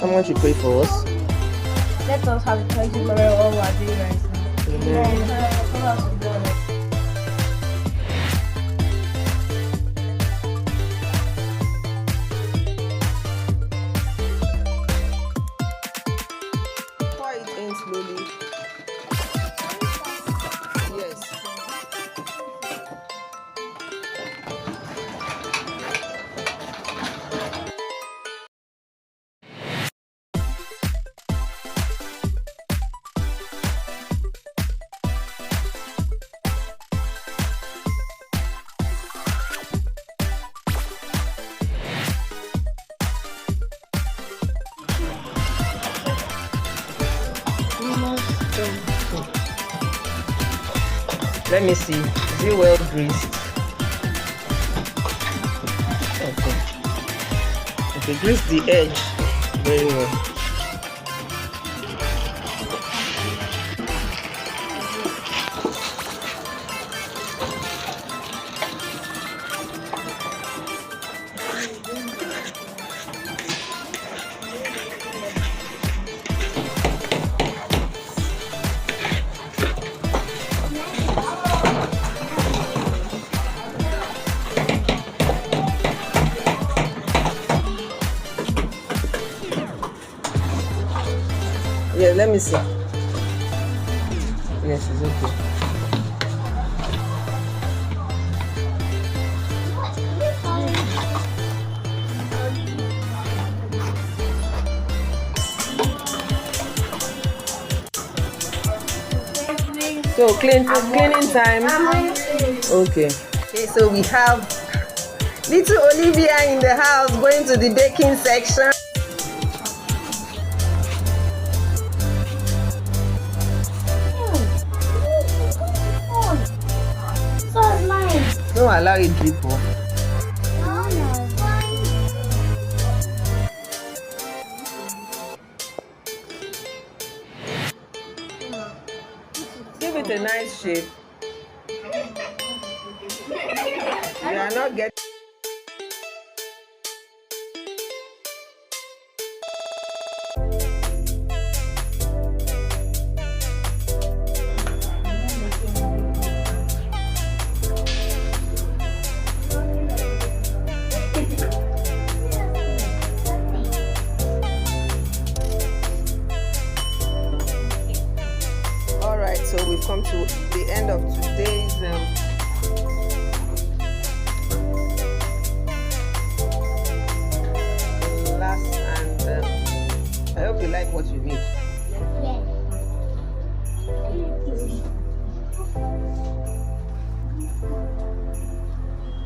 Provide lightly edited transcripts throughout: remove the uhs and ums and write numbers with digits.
Someone should pray for us. Let us have a thank you for all we are doing right now. Pour it in slowly. Yes. Let me see. Is it well greased? Okay. Okay, grease the edge very well. Yeah, let me see. Yes, it's okay. So cleaning time. Okay. Okay, so we have little Olivia in the house going to the baking section. Don't allow it drip off. Give it a nice shape. You are not getting. So we've come to the end of today's class, and I hope you like what you made. Yes.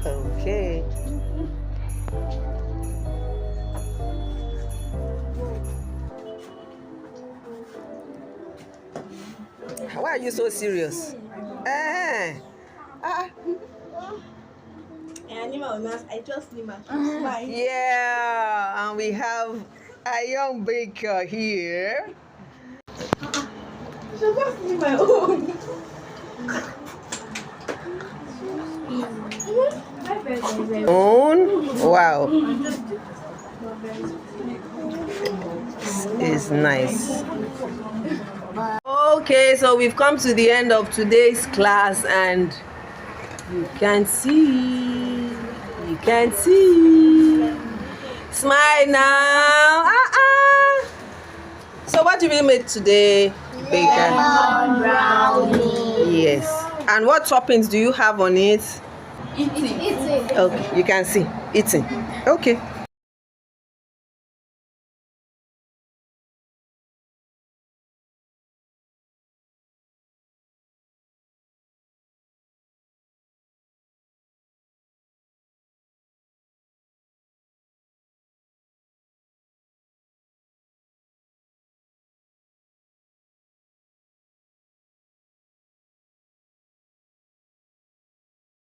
Okay. Why are you so serious? I just need my smile. Yeah, and we have a young baker here. So just need my own. Wow. This is nice. Okay, so we've come to the end of today's class, and you can see. Smile now. So what did we make today, baker? Brownie. Yes. And what toppings do you have on it? Eating. Okay, you can see. Eating. Okay.